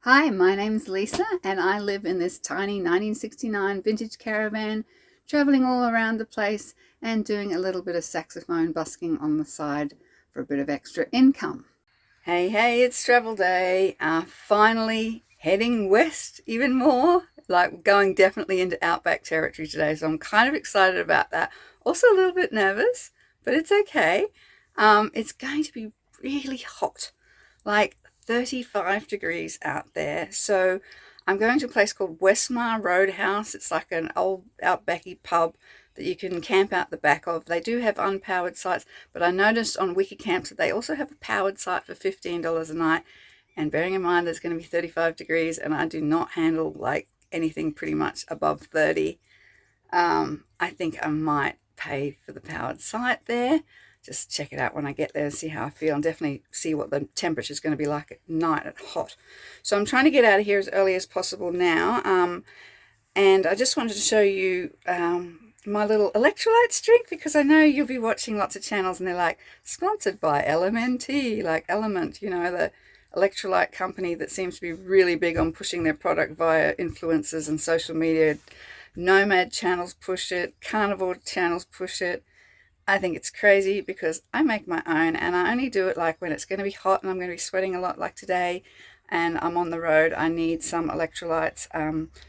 Hi, my name's Lisa and I live in this tiny 1969 vintage caravan, traveling all around the place and doing a little bit of saxophone busking on the side for a bit of extra income. Hey, it's travel day. Finally heading west even more, like going definitely into Outback territory today. So I'm kind of excited about that. Also a little bit nervous, but it's okay. It's going to be really hot, like 35 degrees out there. So I'm going to a place called Westmar Roadhouse. It's like an old outbacky pub that you can camp out the back of. They do have unpowered sites, but I noticed on Wiki Camps that they also have a powered site for $15 a night. And bearing in mind there's going to be 35 degrees and I do not handle like anything pretty much above 30, I think I might pay for the powered site there. Just check it out when I get there and see how I feel, and definitely see what the temperature is going to be like at night at hot. So I'm trying to get out of here as early as possible now. And I just wanted to show you my little electrolyte drink, because I know you'll be watching lots of channels and they're like, sponsored by LMNT, like Element, you know, the electrolyte company that seems to be really big on pushing their product via influencers and social media. Nomad channels push it, carnivore channels push it. I think it's crazy because I make my own and I only do it like when it's going to be hot and I'm going to be sweating a lot like today and I'm on the road. I need some electrolytes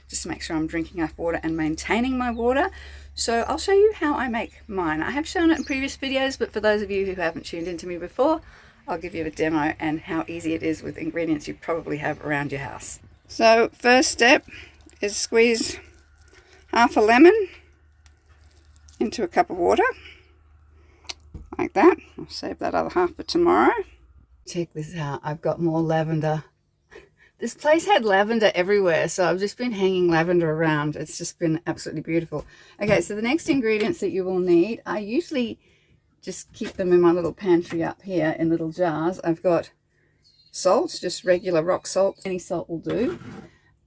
just to make sure I'm drinking enough water and maintaining my water. So I'll show you how I make mine. I have shown it in previous videos, but for those of you who haven't tuned into me before, I'll give you a demo and how easy it is with ingredients you probably have around your house. So first step is squeeze half a lemon into a cup of water. Like that. I'll save that other half for tomorrow. Check this out. I've got more lavender. This place had lavender everywhere, so I've just been hanging lavender around. It's just been absolutely beautiful. Okay, so the next ingredients that you will need, I usually just keep them in my little pantry up here in little jars. I've got salt, just regular rock salt. Any salt will do.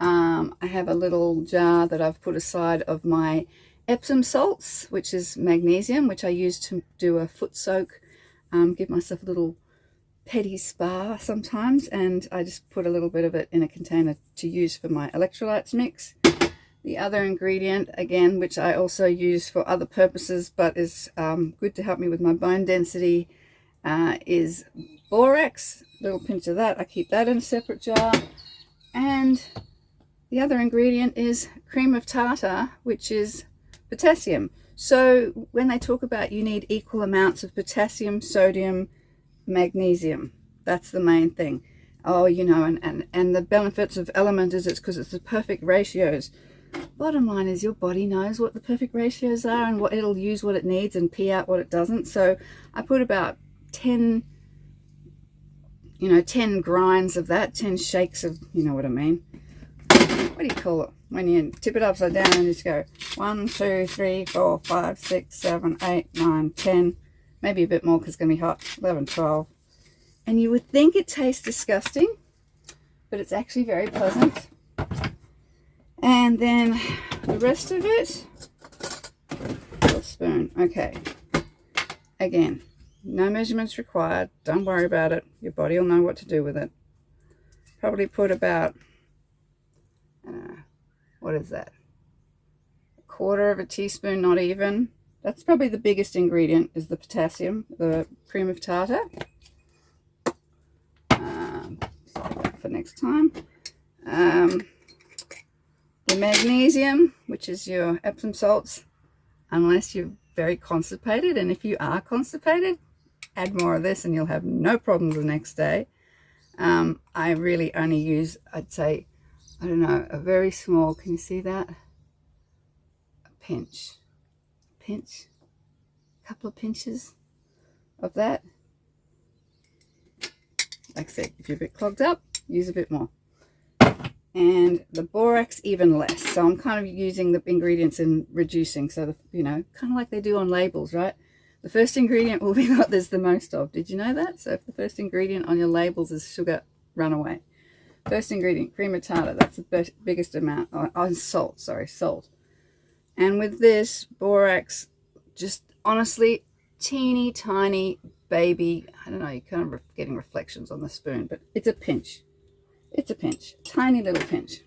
I have a little jar that I've put aside of my Epsom salts, which is magnesium, which I use to do a foot soak, give myself a little petty spa sometimes, and I just put a little bit of it in a container to use for my electrolytes mix. The other ingredient, again, which I also use for other purposes but is good to help me with my bone density, is borax. A little pinch of that. I keep that in a separate jar. And the other ingredient is cream of tartar, which is potassium. So when they talk about you need equal amounts of potassium, sodium, magnesium, that's the main thing. Oh, you know, and the benefits of Element is it's because it's the perfect ratios. Bottom line is your body knows what the perfect ratios are and what it'll use, what it needs, and pee out what it doesn't. So I put about 10 grinds of that, 10 shakes of, you know what I mean. What do you call it? When you tip it upside down and just go 1, 2, 3, 4, 5, 6, 7, 8, 9, 10, maybe a bit more because it's going to be hot, 11, 12. And you would think it tastes disgusting, but it's actually very pleasant. And then the rest of it, a spoon. Okay. Again, no measurements required. Don't worry about it. Your body will know what to do with it. Probably put about, what is that? A quarter of a teaspoon, not even. That's probably the biggest ingredient, is the potassium, the cream of tartar. Save that for next time. The magnesium, which is your Epsom salts, unless you're very constipated. And if you are constipated, add more of this and you'll have no problems the next day. I really only use, I'd say, I don't know, a very small, can you see that? A pinch, a couple of pinches of that. Like I said, if you're a bit clogged up, use a bit more. And the borax even less. So I'm kind of using the ingredients and reducing, so the, you know, kind of like they do on labels, right? The first ingredient will be what there's the most of. Did you know that? So if the first ingredient on your labels is sugar, run away. First ingredient, cream of tartar. That's the biggest amount. Oh, salt. And with this borax, just honestly, teeny tiny baby. I don't know. You're kind of getting reflections on the spoon, but it's a pinch. It's a pinch, tiny little pinch.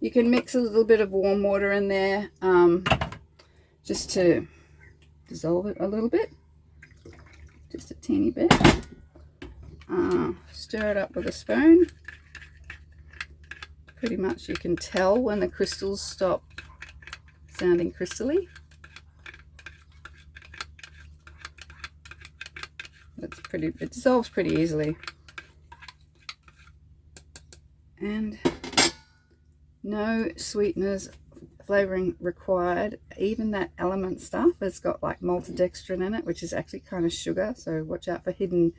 You can mix a little bit of warm water in there just to dissolve it a little bit, just a teeny bit. Stir it up with a spoon. Pretty much you can tell when the crystals stop sounding crystally. It dissolves pretty easily. And no sweeteners, flavoring required. Even that element stuff has got like maltodextrin in it, which is actually kind of sugar, so watch out for hidden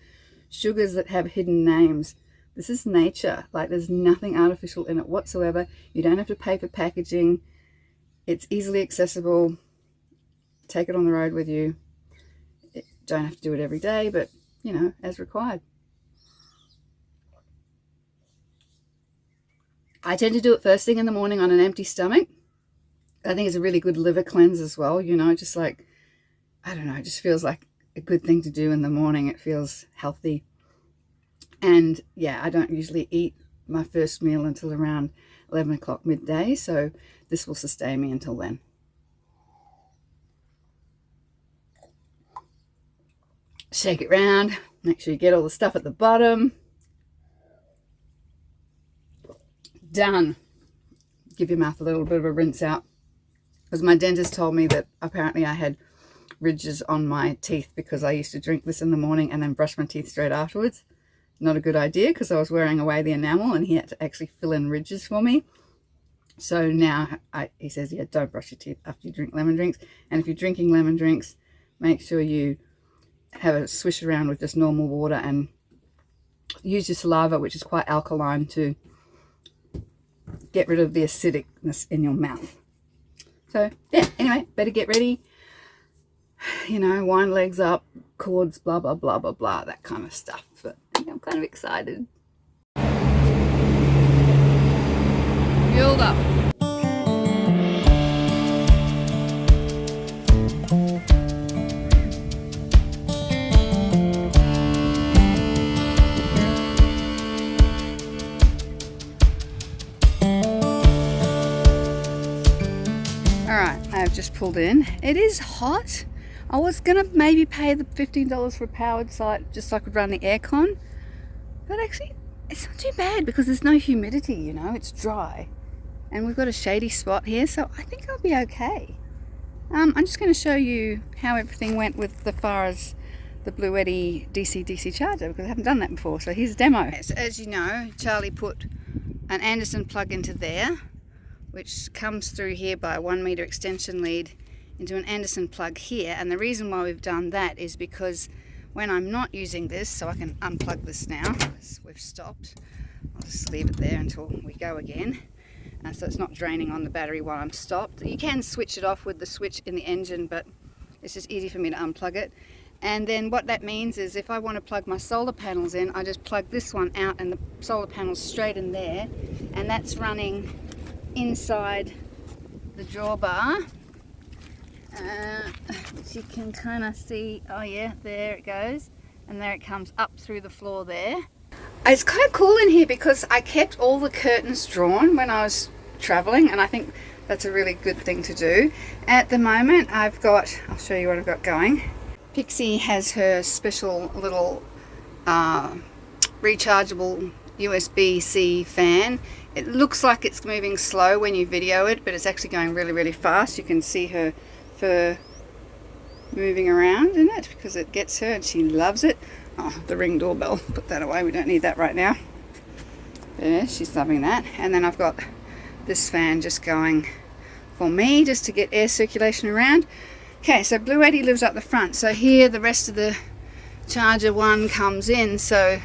sugars that have hidden names. This is nature. Like, there's nothing artificial in it whatsoever. You don't have to pay for packaging. It's easily accessible. Take it on the road with you. Don't have to do it every day, but you know, as required. I tend to do it first thing in the morning on an empty stomach. I think it's a really good liver cleanse as well, you know, just like, I don't know, it just feels like a good thing to do in the morning. It feels healthy. And yeah, I don't usually eat my first meal until around 11 o'clock midday, so this will sustain me until then. Shake it round, make sure you get all the stuff at the bottom. Done. Give your mouth a little bit of a rinse out, because my dentist told me that apparently I had ridges on my teeth because I used to drink this in the morning and then brush my teeth straight afterwards. Not a good idea, because I was wearing away the enamel and he had to actually fill in ridges for me. So now he says, yeah, don't brush your teeth after you drink lemon drinks. And if you're drinking lemon drinks, make sure you have a swish around with just normal water and use your saliva, which is quite alkaline, to get rid of the acidicness in your mouth. So yeah, anyway, better get ready. You know, wind legs up, cords, blah, blah, blah, blah, blah, that kind of stuff. But I'm kind of excited. Fueled up. Alright, I've just pulled in. It is hot. I was going to maybe pay the $15 for a powered site just so I could run the aircon. But actually, it's not too bad because there's no humidity, you know, it's dry. And we've got a shady spot here, so I think I'll be okay. I'm just going to show you how everything went with the far as the Bluetti DC charger, because I haven't done that before. So here's a demo. So as you know, Charlie put an Anderson plug into there, which comes through here by a 1 meter extension lead into an Anderson plug here. And the reason why we've done that is because when I'm not using this, so I can unplug this now, we've stopped. I'll just leave it there until we go again. So it's not draining on the battery while I'm stopped. You can switch it off with the switch in the engine, but it's just easy for me to unplug it. And then what that means is if I want to plug my solar panels in, I just plug this one out and the solar panel's straight in there. And that's running inside the drawbar. Which you can kind of see. Oh yeah, there it goes, and there it comes up through the floor there. It's kind of cool in here because I kept all the curtains drawn when I was traveling, and I think that's a really good thing to do. At the moment I've got, I'll show you what I've got going. Pixie has her special little rechargeable USB-C fan. It looks like it's moving slow when you video it, but it's actually going really, really fast. You can see her fur moving around in it because it gets her and she loves it. Oh, the Ring doorbell, put that away, we don't need that right now. There, she's loving that. And then I've got this fan just going for me, just to get air circulation around. Okay, so Bluetti lives up the front, so here the rest of the charger one comes in, so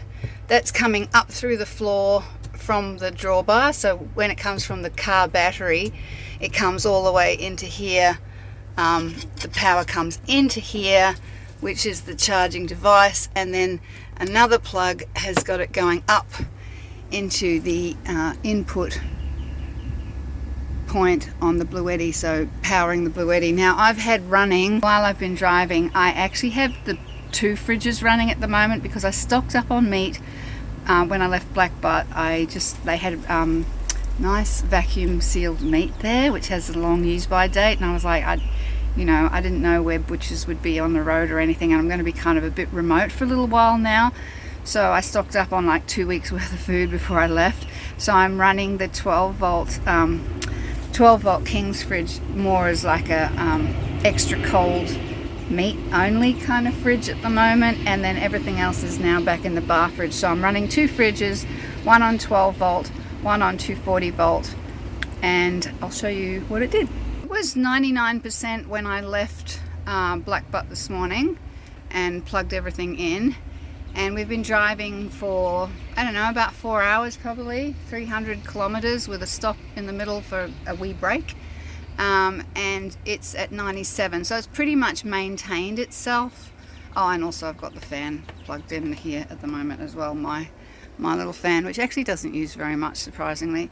that's coming up through the floor from the drawbar. So when it comes from the car battery, it comes all the way into here. The power comes into here, which is the charging device, and then another plug has got it going up into the input point on the Bluetti, so powering the Bluetti. Now I've had running while I've been driving, I actually have the 2 fridges running at the moment because I stocked up on meat when I left Black Butt, they had nice vacuum sealed meat there, which has a long use by date, and I was like, I didn't know where butchers would be on the road or anything, and I'm going to be kind of a bit remote for a little while now, so I stocked up on like 2 weeks worth of food before I left. So I'm running the 12 volt King's fridge more as like a extra cold meat only kind of fridge at the moment, and then everything else is now back in the bar fridge. So I'm running 2 fridges, one on 12 volt, one on 240 volt, and I'll show you what it did. It was 99% when I left Black Butt this morning and plugged everything in, and we've been driving for, I don't know, about 4 hours, probably 300 kilometers with a stop in the middle for a wee break. And it's at 97, so it's pretty much maintained itself. Oh, and also I've got the fan plugged in here at the moment as well, my little fan, which actually doesn't use very much, surprisingly.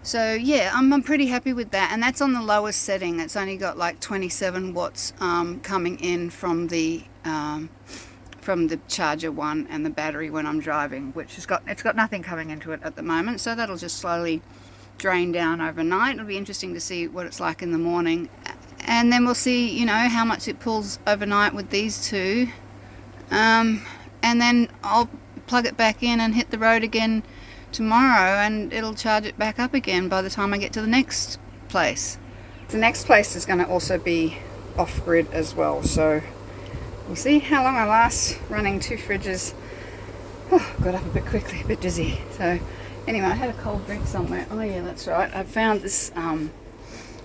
So yeah, I'm pretty happy with that, and that's on the lowest setting. It's only got like 27 watts coming in from the charger one and the battery when I'm driving, which it's got nothing coming into it at the moment, so that'll just slowly drain down overnight. It'll be interesting to see what it's like in the morning, and then we'll see how much it pulls overnight with these two, and then I'll plug it back in and hit the road again tomorrow, and it'll charge it back up again by the time I get to the next place. The next place is going to also be off-grid as well, so we'll see how long I last running 2 fridges. Got up a bit quickly, a bit dizzy. So anyway, I had a cold drink somewhere. Oh yeah, that's right. I found this,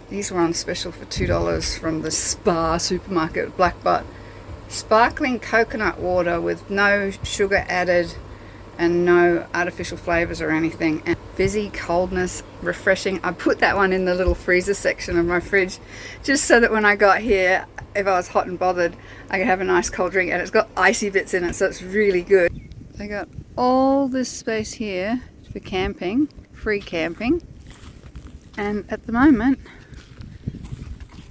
these were on special for $2 from the Spa supermarket at Black Butt. Sparkling coconut water with no sugar added and no artificial flavors or anything, and fizzy coldness, refreshing. I put that one in the little freezer section of my fridge just so that when I got here, if I was hot and bothered, I could have a nice cold drink, and it's got icy bits in it, so it's really good. They got all this space here for camping, free camping, and at the moment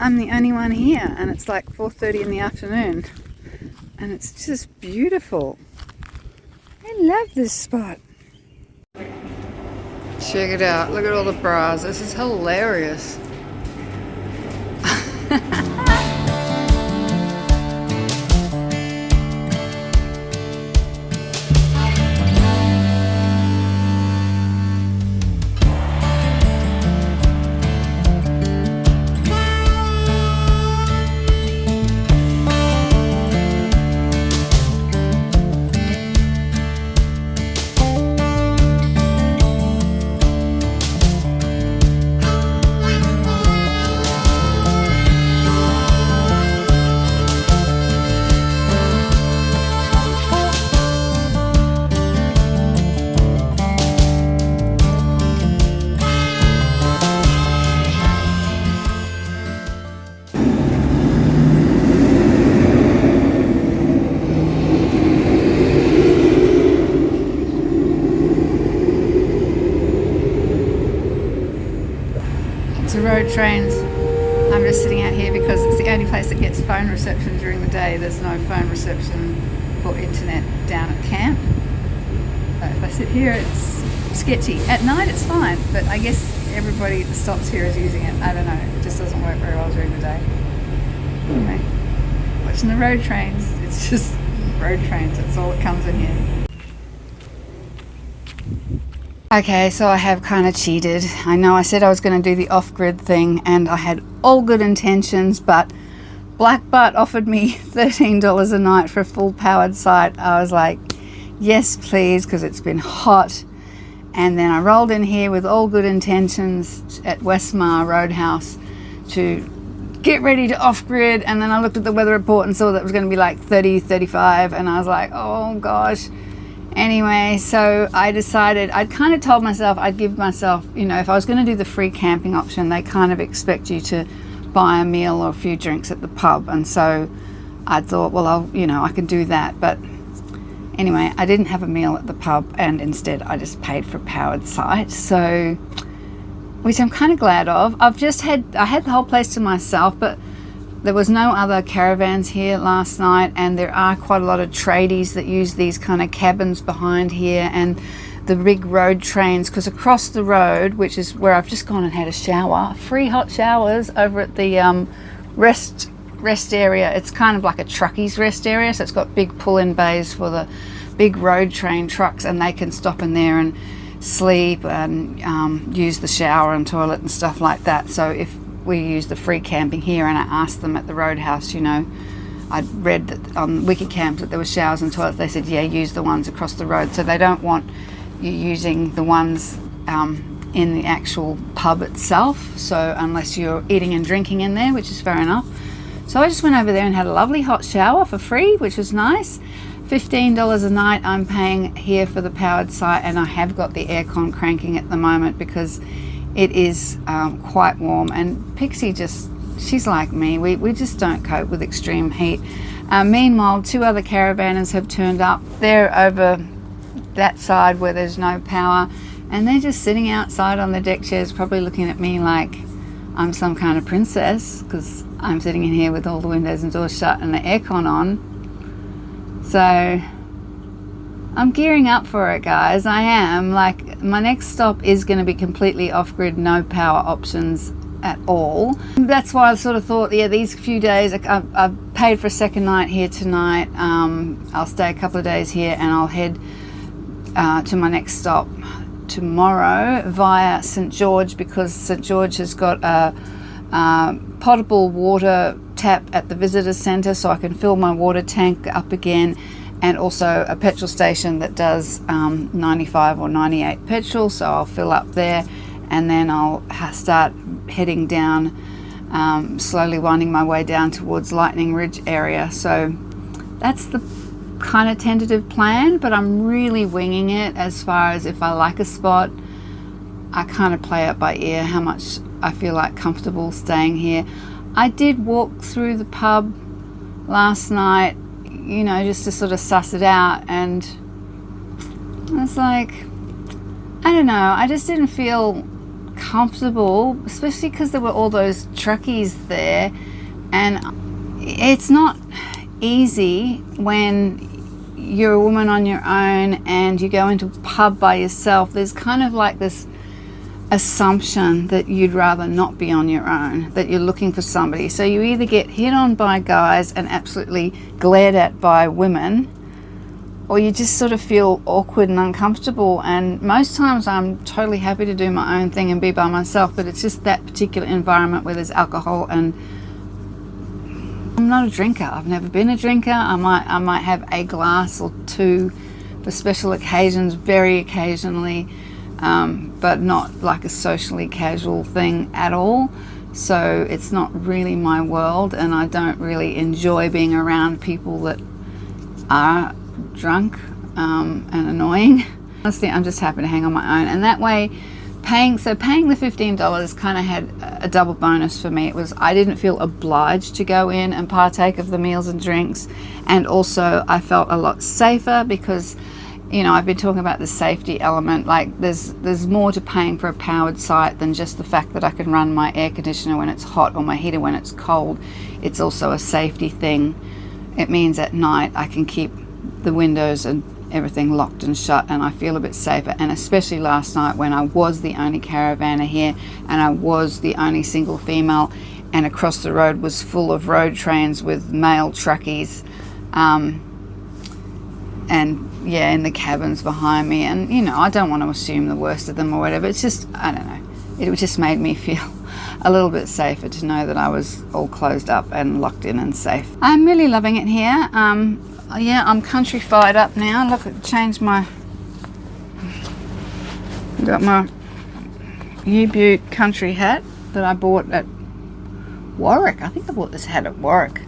I'm the only one here, and it's like 4:30 in the afternoon, and it's just beautiful. I love this spot. Check it out, look at all the bras. This is hilarious. Road trains. I'm just sitting out here because it's the only place that gets phone reception during the day. There's no phone reception for internet down at camp. So if I sit here, it's sketchy. At night it's fine, but I guess everybody that stops here is using it. I don't know, it just doesn't work very well during the day. Anyway, watching the road trains. It's just road trains, that's all that comes in here. Okay, so I have kind of cheated. I know I said I was going to do the off-grid thing, and I had all good intentions, but Black Butt offered me $13 a night for a full powered site. I was like, yes please, because it's been hot. And then I rolled in here with all good intentions at Westmar Roadhouse to get ready to off-grid, and then I looked at the weather report and saw that it was going to be like 30, 35, and I was like, oh gosh. Anyway, so I decided, I'd kind of told myself, I'd give myself, if I was going to do the free camping option, they kind of expect you to buy a meal or a few drinks at the pub. And so I thought, well, I can do that. But anyway, I didn't have a meal at the pub, and instead I just paid for a powered site. So, which I'm kind of glad of. I had the whole place to myself, but There was no other caravans here last night, and there are quite a lot of tradies that use these kind of cabins behind here and the big road trains, because across the road, which is where I've just gone and had a shower, free hot showers over at the rest area. It's kind of like a truckies rest area, so it's got big pull-in bays for the big road train trucks, and they can stop in there and sleep and use the shower and toilet and stuff like that. So if we use the free camping here, and I asked them at the Roadhouse, you know, I'd read that on Wikicamps that there were showers and toilets. They said, yeah, use the ones across the road. So they don't want you using the ones in the actual pub itself, so unless you're eating and drinking in there, which is fair enough. So I just went over there and had a lovely hot shower for free, which was nice. $15 a night I'm paying here for the powered site, and I have got the aircon cranking at the moment because it is quite warm. And Pixie she's like me, we just don't cope with extreme heat. Meanwhile, 2 other caravanners have turned up. They're over that side where there's no power, and they're just sitting outside on the deck chairs, probably looking at me like I'm some kind of princess because I'm sitting in here with all the windows and doors shut and the aircon on. So I'm gearing up for it, guys. I am. Like, my next stop is going to be completely off-grid, no power options at all. That's why I sort of thought, yeah, these few days, I've paid for a second night here tonight. I'll stay a couple of days here, and I'll head to my next stop tomorrow via St. George, because St. George has got a potable water tap at the visitor centre, so I can fill my water tank up again, and also a petrol station that does 95 or 98 petrol, so I'll fill up there, and then I'll start heading down, slowly winding my way down towards Lightning Ridge area. So that's the kind of tentative plan, but I'm really winging it. As far as if I like a spot, I kind of play it by ear how much I feel like comfortable staying here. I did walk through the pub last night, you know, just to sort of suss it out, and I was like, I don't know, I just didn't feel comfortable, especially because there were all those truckies there, and it's not easy when you're a woman on your own and you go into a pub by yourself. There's kind of like this assumption that you'd rather not be on your own, that you're looking for somebody. So you either get hit on by guys and absolutely glared at by women, or you just sort of feel awkward and uncomfortable. And most times I'm totally happy to do my own thing and be by myself, but it's just that particular environment where there's alcohol, and I'm not a drinker. I've never been a drinker. I might have a glass or two for special occasions, very occasionally, but not like a socially casual thing at all. So it's not really my world, and I don't really enjoy being around people that are drunk and annoying. Honestly, I'm just happy to hang on my own, and that way paying the $15 kind of had a double bonus for me. It was, I didn't feel obliged to go in and partake of the meals and drinks, and also I felt a lot safer because, you know, I've been talking about the safety element. Like, there's more to paying for a powered site than just the fact that I can run my air conditioner when it's hot or my heater when it's cold. It's also a safety thing. It means at night I can keep the windows and everything locked and shut, and I feel a bit safer. And especially last night when I was the only caravanner here, and I was the only single female, and across the road was full of road trains with male truckies, and yeah, in the cabins behind me. And you know, I don't want to assume the worst of them or whatever. It's just, I don't know, it just made me feel a little bit safer to know that I was all closed up and locked in and safe. I'm really loving it here. Yeah, I'm country-fied up now. Look, I've changed got my U-Butte country hat that I bought at Warwick. I think I bought this hat at Warwick.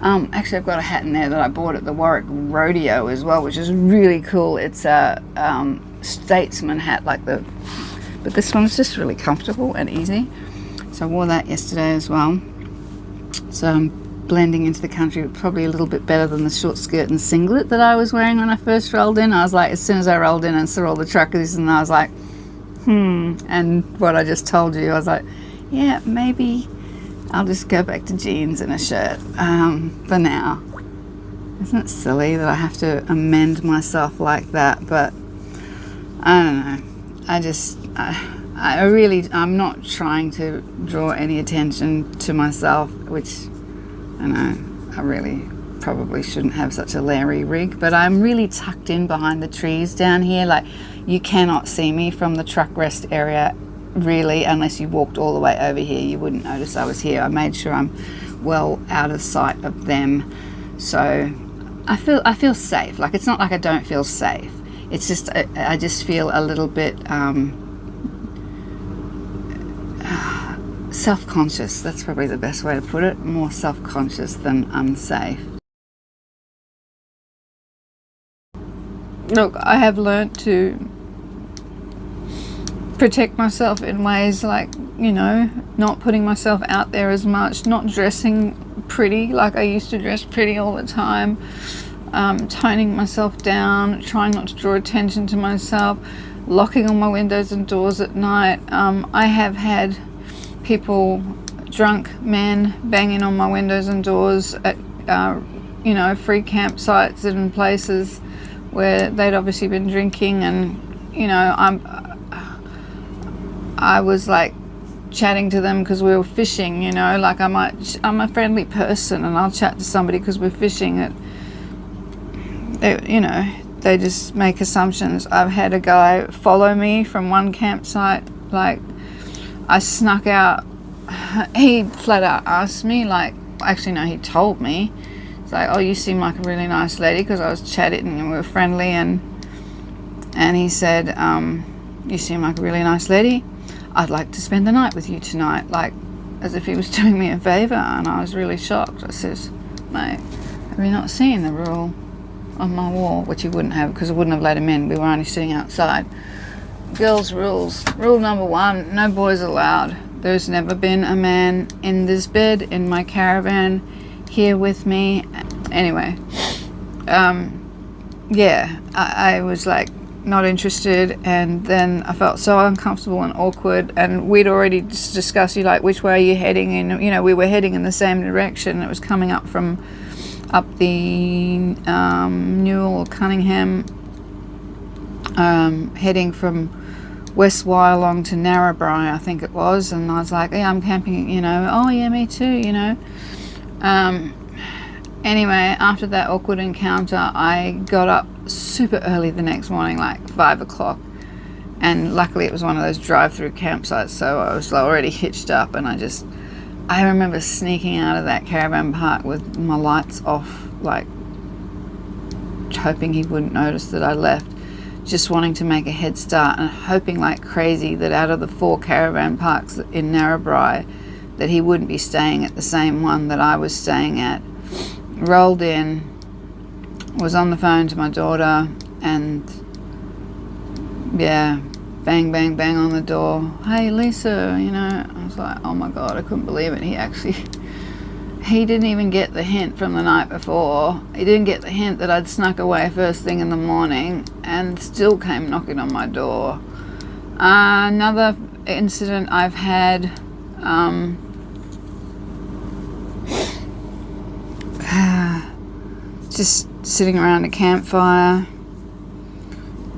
Actually, I've got a hat in there that I bought at the Warwick Rodeo as well, which is really cool. It's a statesman hat, but this one's just really comfortable and easy. So I wore that yesterday as well. So I'm blending into the country probably a little bit better than the short skirt and singlet that I was wearing when I first rolled in. I was like, as soon as I rolled in and saw all the truckers, and I was like, and what I just told you, I was like, yeah, maybe I'll just go back to jeans and a shirt for now. Isn't it silly that I have to amend myself like that? But I don't know. I'm not trying to draw any attention to myself, which I know I really probably shouldn't have such a Larry rig, but I'm really tucked in behind the trees down here. Like, you cannot see me from the truck rest area really, unless you walked all the way over here. You wouldn't notice I was here. I made sure I'm well out of sight of them, so I feel safe. Like, it's not like I don't feel safe. It's just I just feel a little bit self-conscious. That's probably the best way to put it. More self-conscious than unsafe. Look, I have learnt to protect myself in ways like, you know, not putting myself out there as much, not dressing pretty like I used to dress pretty all the time, toning myself down, trying not to draw attention to myself, locking all my windows and doors at night. I have had people, drunk men, banging on my windows and doors at you know, free campsites and places where they'd obviously been drinking, and you know, I was like chatting to them because we were fishing, you know, like I'm a friendly person and I'll chat to somebody because we're fishing. You know, they just make assumptions. I've had a guy follow me from one campsite. Like, I snuck out. He flat out asked me, like, actually no, he told me. It's like, oh, you seem like a really nice lady, because I was chatting and we were friendly, and he said, you seem like a really nice lady. I'd like to spend the night with you tonight, like as if he was doing me a favour. And I was really shocked. I says, mate, have you not seen the rule on my wall? Which he wouldn't have, because I wouldn't have let him in. We were only sitting outside. Girls' rules. Rule number 1, no boys allowed. There's never been a man in this bed in my caravan here with me. Anyway, yeah, I was like not interested, and then I felt so uncomfortable and awkward, and we'd already discussed, like, which way are you heading? And you know, we were heading in the same direction. It was coming up the Newell, Cunningham, heading from Westmar along to Narrabri, I think it was. And I was like, yeah, I'm camping, you know. Oh yeah, me too, you know. Anyway, after that awkward encounter, I got up super early the next morning, like 5 o'clock, and luckily it was one of those drive-through campsites, so I was already hitched up, and I remember sneaking out of that caravan park with my lights off, like hoping he wouldn't notice that I left, just wanting to make a head start, and hoping like crazy that out of the 4 caravan parks in Narrabri that he wouldn't be staying at the same one that I was staying at. Rolled in, was on the phone to my daughter, and yeah, bang, bang, bang on the door. Hey, Lisa, you know. I was like, oh my God, I couldn't believe it. He didn't even get the hint from the night before. He didn't get the hint that I'd snuck away first thing in the morning, and still came knocking on my door. Another incident I've had, just sitting around a campfire,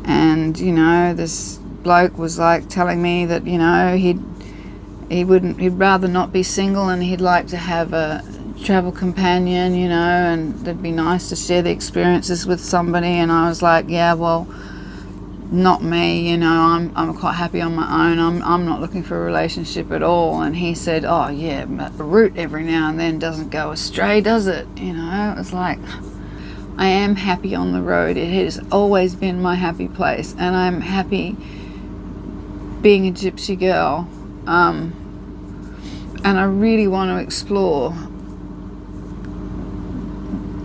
and you know, this bloke was like telling me that, you know, he'd rather not be single, and he'd like to have a travel companion, you know, and it'd be nice to share the experiences with somebody. And I was like, yeah, well, not me, you know, I'm quite happy on my own. I'm not looking for a relationship at all. And he said, oh yeah, but the route every now and then doesn't go astray, does it? You know, it was like, I am happy on the road. It has always been my happy place, and I'm happy being a gypsy girl. And I really want to explore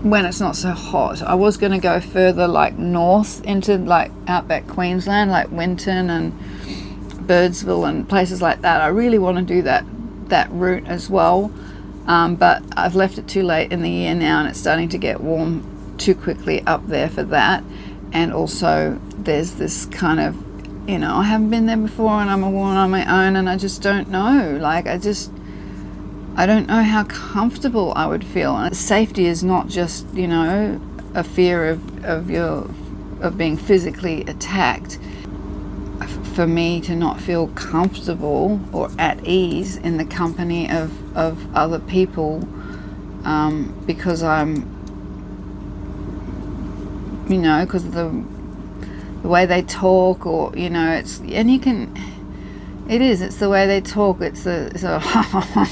when it's not so hot. I was going to go further, like north into like Outback Queensland, like Winton and Birdsville and places like that. I really want to do that route as well, but I've left it too late in the year now, and it's starting to get warm too quickly up there for that. And also there's this kind of, you know, I haven't been there before, and I'm a woman on my own, and I just don't know, like I don't know how comfortable I would feel. And safety is not just, you know, a fear of being physically attacked. For me to not feel comfortable or at ease in the company of other people, because I'm, you know, because of the way they talk, or, you know, it's the way they talk. It's a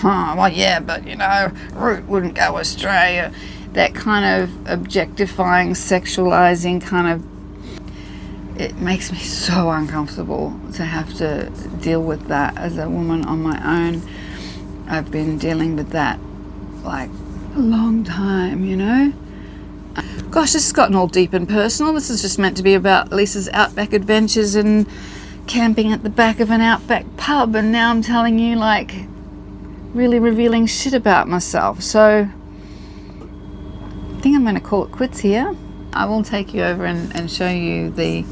well, yeah, but, you know, root wouldn't go astray. That kind of objectifying, sexualizing kind of, it makes me so uncomfortable to have to deal with that as a woman on my own. I've been dealing with that like a long time, you know. Gosh, this has gotten all deep and personal. This is just meant to be about Lisa's Outback adventures and camping at the back of an Outback pub, and now I'm telling you like really revealing shit about myself. So I think I'm going to call it quits here. I will take you over and show you the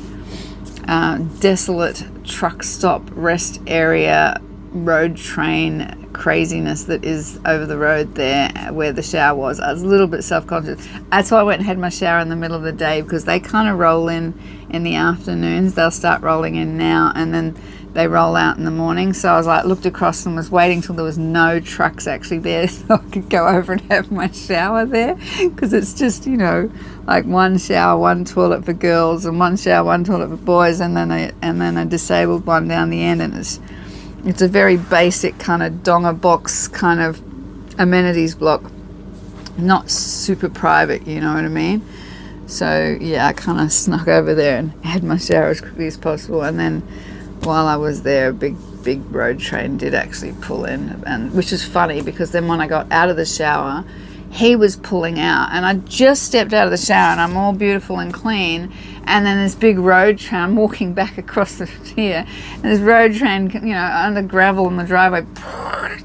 desolate truck stop rest area road train craziness that is over the road there where the shower was. I was a little bit self-conscious. That's why I went and had my shower in the middle of the day, because they kind of roll in the afternoons. They'll start rolling in now and then they roll out in the morning. So I was like, looked across and was waiting till there was no trucks actually there so I could go over and have my shower there, because it's just, you know, like one shower, one toilet for girls, and one shower, one toilet for boys, and then a disabled one down the end. And it's a very basic kind of donga box kind of amenities block, not super private, you know what I mean? So yeah, I kind of snuck over there and had my shower as quickly as possible. And then while I was there, a big road train did actually pull in, and which is funny because then when I got out of the shower, he was pulling out, and I just stepped out of the shower and I'm all beautiful and clean, and then this big road train, I'm walking back across the here, and this road train, you know, on the gravel in the driveway,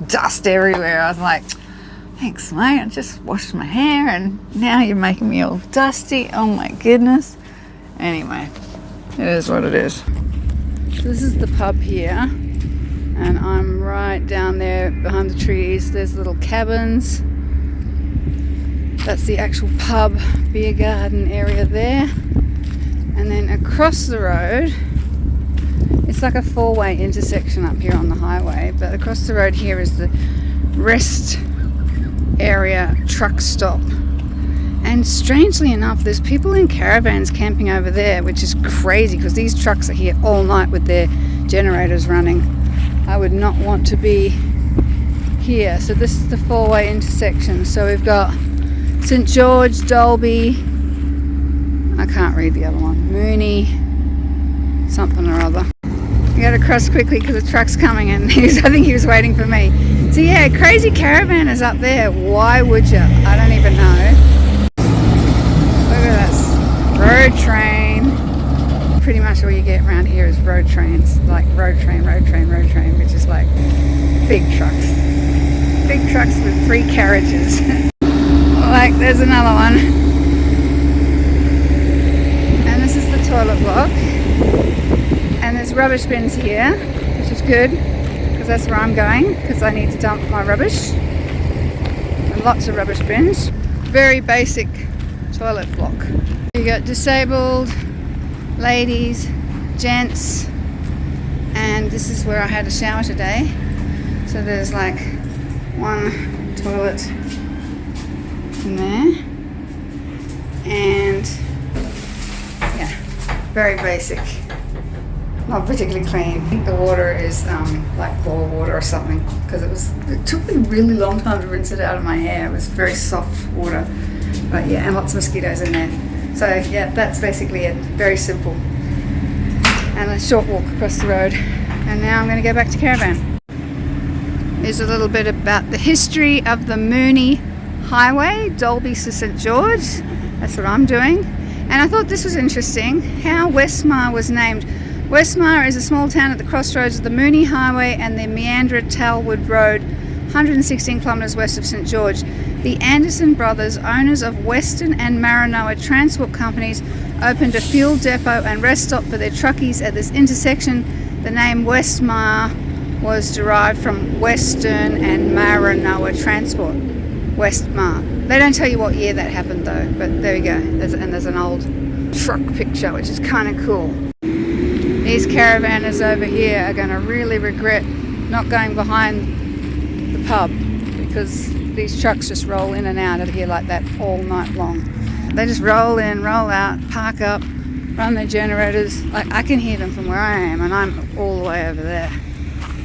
dust everywhere. I was like, thanks mate, I just washed my hair and now you're making me all dusty. Oh my goodness. Anyway, it is what it is. This is the pub here, and I'm right down there behind the trees. There's little cabins. That's the actual pub, beer garden area there. And then across the road, it's like a four-way intersection up here on the highway, but across the road here is the rest area truck stop. And strangely enough, there's people in caravans camping over there, which is crazy because these trucks are here all night with their generators running. I would not want to be here. So this is the four-way intersection. So we've got St. George, Dalby, I can't read the other one, Mooney, something or other. I got to cross quickly because the truck's coming, and I think he was waiting for me. So yeah, crazy caravan is up there. Why would you? I don't even know. Look at this road train. Pretty much all you get around here is road trains, like road train, which is like big trucks with 3 carriages. Like there's another one, and this is the toilet block, and there's rubbish bins here, which is good because that's where I'm going, because I need to dump my rubbish, and lots of rubbish bins. Very basic toilet block. You got disabled, ladies, gents, and this is where I had a shower today. So there's like one toilet in there, and yeah, very basic, not particularly clean. I think the water is like bore water or something, because it took me a really long time to rinse it out of my hair. It was very soft water, but yeah, and lots of mosquitoes in there. So yeah, that's basically it. Very simple, and a short walk across the road. And now I'm going to go back to caravan. Here's a little bit about the history of the Mooney Highway, Dalby to St. George. That's what I'm doing. And I thought this was interesting, how Westmar was named. Westmar is a small town at the crossroads of the Mooney Highway and the Meandra Talwood Road, 116 kilometres west of St. George. The Anderson brothers, owners of Western and Maranoa transport companies, opened a fuel depot and rest stop for their truckies at this intersection. The name Westmar was derived from Western and Maranoa Transport, Westmar. They don't tell you what year that happened though, but there you go. There's an old truck picture, which is kind of cool. These caravanners over here are going to really regret not going behind the pub, because these trucks just roll in and out of here like that all night long. They just roll in, roll out, park up, run their generators. Like, I can hear them from where I am, and I'm all the way over there.